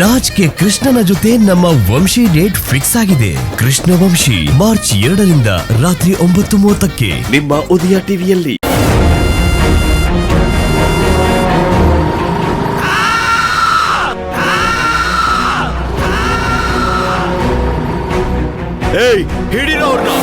Raj K ಕೃಷ್ಣನ ಜೊತೆ ನಮ್ಮ ವಂಶಿ ಡೇಟ್ ಫಿಕ್ಸ್ ಆಗಿದೆ. ಕೃಷ್ಣ ವಂಶಿ ಮಾರ್ಚ್ 2ರಿಂದ ರಾತ್ರಿ 9:30ಕ್ಕೆ ನಿಮ್ಮ ಉದಯ ಟಿವಿಯಲ್ಲಿ. ಏಯ್ ಹಿಡಿರೋ ಅವ್ರನ್ನ.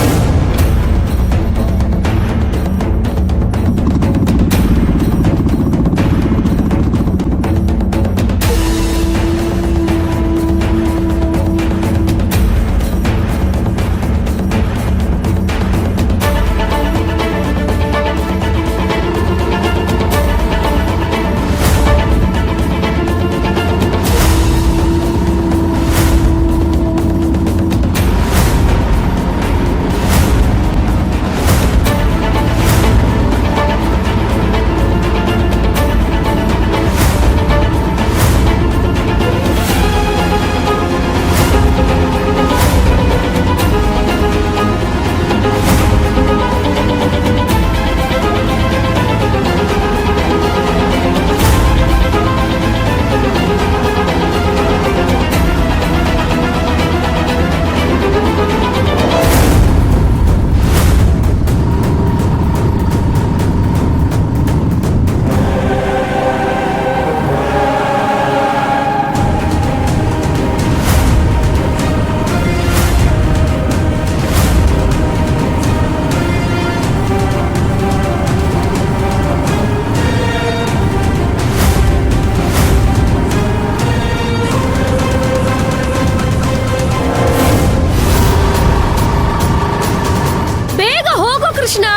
ಕೃಷ್ಣ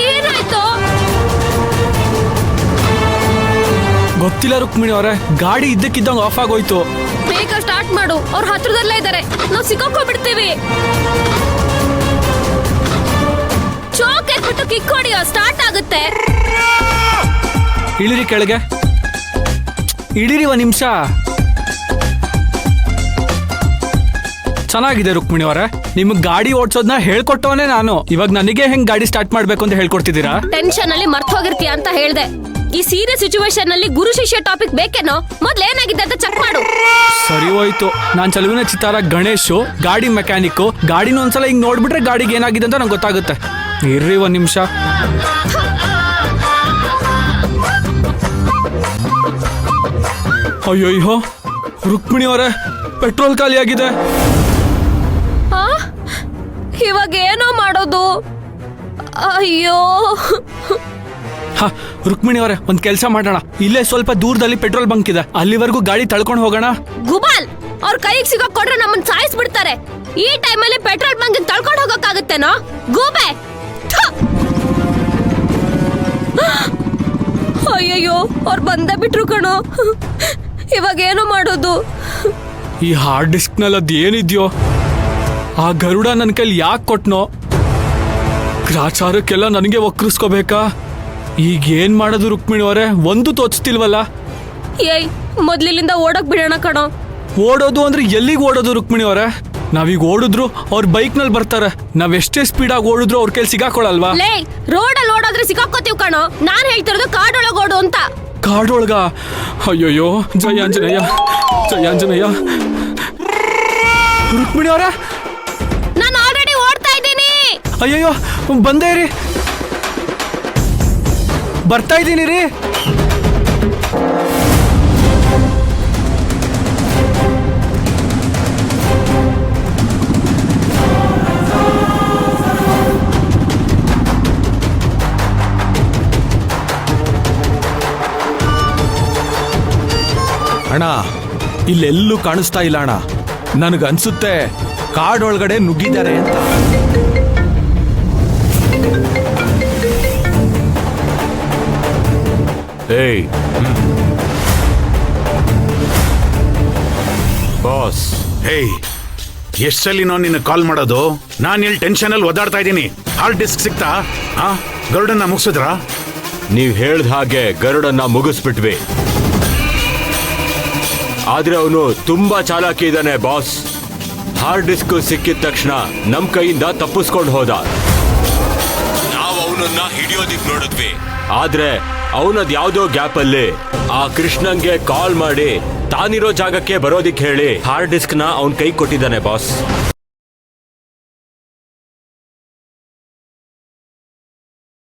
ಏನಾಯ್ತು ಗೊತ್ತಿಲ್ಲ ರುಕ್ಮಿಣಿ ಅವರೇ, ಗಾಡಿ ಇದ್ದಕ್ಕಿದ್ದಂಗೆ ಆಫ್ ಆಗೋಯ್ತು. ಬೇಗ ಸ್ಟಾರ್ಟ್ ಮಾಡು, ಅವ್ರ ಹತ್ರದಲ್ಲೇ ಇದ್ದಾರೆ, ನಾವು ಸಿಕ್ಕಾಕೊಂಡ್ಬಿಡ್ತೀವಿ. ಚೋಕ್ ಎತ್ಬಿಟ್ಟು ಕಿಕ್ ಹೊಡಿಯೋ, ಸ್ಟಾರ್ಟ್ ಆಗುತ್ತೆ. ಇಳಿರಿ ಕೆಳಗೆ, ಇಳಿರಿ ಒಂದ್ ನಿಮಿಷ. ಚೆನ್ನಾಗಿದೆ ರುಕ್ಮಿಣಿ ಅವರೇ, ನಿಮ್ಗೆ ಗಾಡಿ ಓಡಿಸೋದನ್ನ ಹೇಳ್ಕೊಟ್ಟವನೇ ನಾನು. ಇವಾಗ ನನಗೆ ಹೆಂಗ್ ಗಾಡಿ ಸ್ಟಾರ್ಟ್ ಮಾಡ್ಬೇಕು ಅಂತ ಹೇಳ್ಕೊಡ್ತಿದ್ದೀರಾ? ಟೆನ್ಷನ್ ಅಲ್ಲಿ ಮರ್ತ್ ಹೋಗಿರ್ತೀಯ ಅಂತ ಹೇಳ್ದೆ. ಈ ಸೀರಿಯಸ್ ಸಿಚುವೇಶನ್ ಅಲ್ಲಿ ಗುರು ಶಿಷ್ಯ ಟಾಪಿಕ್ ಬೇಕೇನೋ? ಮೊದ್ಲು ಏನಾಗಿದೆ ಅಂತ ಚೆಕ್ ಮಾಡು. ಸರಿ ಹೋಯ್ತು. ನಾನ್ ಚಲುವಿನ ಚಿತ್ತಾರ ಗಣೇಶ್, ಗಾಡಿ ಮೆಕ್ಯಾನಿಕ್. ಗಾಡಿನ ಒಂದ್ಸಲ ಹಿಂಗ್ ನೋಡ್ಬಿಟ್ರೆ ಗಾಡಿಗೆ ಏನಾಗಿದೆ ಅಂತ ನಂಗೆ ಗೊತ್ತಾಗುತ್ತೆ. ಇರ್ರಿ ಒಂದ್ ನಿಮಿಷ. ಅಯ್ಯೋ ರುಕ್ಮಿಣಿ ಅವರೇ, ಪೆಟ್ರೋಲ್ ಖಾಲಿ ಆಗಿದೆ. ಇವಾಗ ಏನೋ ಮಾಡೋದು? ಅಯ್ಯೋ ರುಕ್ಮಿಣಿ ಅವರೇ, ಒಂದ್ ಕೆಲ್ಸ ಮಾಡೋಣ. ಇಲ್ಲೇ ಸ್ವಲ್ಪ ದೂರದಲ್ಲಿ ಪೆಟ್ರೋಲ್ ಬಂಕ್ ಇದೆ, ಅಲ್ಲಿವರೆಗೂ ಗಾಡಿ ತಳ್ಕೊಂಡು ಹೋಗೋಣ. ಗುಬಾಲ್, ಅವ್ರ ಕೈಗೆ ಸಿಕ್ಕಾಕೊಂಡ್ರೆ ನಮ್ಮನ್ನ ಸಾಯಿಸ್ಬಿಡ್ತಾರೆ. ಈ ಟೈಮಲ್ಲಿ ಪೆಟ್ರೋಲ್ ಬಂಕ್ ತಳ್ಕೊಂಡು ಹೋಗಕ್ಕಾಗತ್ತೇನೋ? ಗೂಬೆ. ಅಯ್ಯಯ್ಯೋ, ಅವ್ರು ಬಂದೇ ಬಿಟ್ರು ಕಣೋ. ಇವಾಗ ಏನೋ ಮಾಡೋದು? ಈ ಹಾರ್ಡ್ ಡಿಸ್ಕ್ ನಲ್ಲಿ ಅದ್ ಏನಿದ್ಯೋ, ಆ ಗರುಡ ನನ್ನ ಕೈಲಿ ಯಾಕೆ ಕೊಟ್ನೋ? ಗ್ರಾಚಾರಕ್ಕೆಲ್ಲ ನನಗೆ ಒಕ್ಕರಿಸ್ಕೋಬೇಕಾ? ಈಗ ಏನ್ ಮಾಡೋದು ರುಕ್ಮಿಣಿ ಅವರೇ? ಒಂದು ತೋಚ್ತಿಲ್ವಲ್ಲ. ಏಯ್, ಮೊದ್ಲಿಂದ ಓಡಕ್ ಬಿಡೋಣ ಕಣೋ. ಓಡೋದು ಅಂದ್ರೆ ಎಲ್ಲಿಗೆ ಓಡೋದು ರುಕ್ಮಿಣಿ ಅವರೇ? ನಾವೀಗ ಓಡಿದ್ರು ಅವ್ರ ಬೈಕ್ ನಲ್ಲಿ ಬರ್ತಾರೆ. ನಾವ್ ಎಷ್ಟೇ ಸ್ಪೀಡ್ ಆಗಿ ಓಡಿದ್ರು ಅವ್ರ ಕೈಲಿ ಸಿಗಾಕೊಳಲ್ವಾ? ಲೇ, ರೋಡಲ್ಲಿ ಓಡಾದ್ರೆ ಸಿಕ್ಕಾಕೋತೀವಿ ಕಣೋ. ನಾನ್ ಹೇಳ್ತಿರೋದು ಕಾಡೊಳಗೆ ಓಡು ಅಂತ. ಕಾಡೊಳಗ? ಅಯ್ಯೋಯ್ಯೋ, ಜಯ ಆಂಜನೇಯ, ಜಯ ಆಂಜನೇಯ. ರುಕ್ಮಿಣಿ ಅವರೇ, ನಾನು ಆಲ್ರೆಡಿ ಓಡ್ತಾ ಇದ್ದೀನಿ. ಅಯ್ಯಯ್ಯೋ, ಬಂದೇ ರೀ, ಬರ್ತಾ ಇದ್ದೀನಿ ರೀ. ಅಣ್ಣ, ಇಲ್ಲೆಲ್ಲೂ ಕಾಣಿಸ್ತಾ ಇಲ್ಲ ಅಣ್ಣ. ನನಗನ್ಸುತ್ತೆ ಕಾಡೊಳಗಡೆ ನುಗ್ಗಿದ್ದಾರೆ ಅಂತ. ಏಯ್ ಬಾಸ್. ಹೇಯ್, ಎಷ್ಟು ಸಲ ನಾನು ನಿನ್ನ ಕಾಲ್ ಮಾಡೋದು? ನಾನು ಇಲ್ಲಿ ಟೆನ್ಷನಲ್ಲಿ ಒದ್ದಾಡ್ತಾ ಇದ್ದೀನಿ. ಹಾರ್ಡ್ ಡಿಸ್ಕ್ ಸಿಕ್ತಾ? ಗರುಡನ್ನ ಮುಗಿಸಿದ್ರಾ? ನೀವ್ ಹೇಳ್ದ ಹಾಗೆ ಗರುಡನ್ನ ಮುಗಿಸ್ಬಿಟ್ವಿ. ಆದ್ರೆ ಅವನು ತುಂಬಾ ಚಾಲಾಕಿ ಇದ್ದಾನೆ ಬಾಸ್. ಹಾರ್ಡ್ ಡಿಸ್ಕ್ ಸಿಕ್ಕಿದ ತಕ್ಷಣ ನಮ್ ಕೈಯಿಂದ ತಪ್ಪಿಸ್ಕೊಂಡು ಹೋದ. ನಾವು ಅವನನ್ನ ಹಿಡಿಯೋದಿಕ್ ನೋಡಿದ್ವಿ, ಆದ್ರೆ ಅವನದ್ ಯಾವ್ದೋ ಗ್ಯಾಪ್ ಅಲ್ಲಿ ಆ ಕೃಷ್ಣಂಗೆ ಕಾಲ್ ಮಾಡಿ ತಾನಿರೋ ಜಾಗಕ್ಕೆ ಬರೋದಿಕ್ ಹೇಳಿ ಹಾರ್ಡ್ ಡಿಸ್ಕ್ ನ ಅವನ್ ಕೈ ಕೊಟ್ಟಿದ್ದಾನೆ ಬಾಸ್.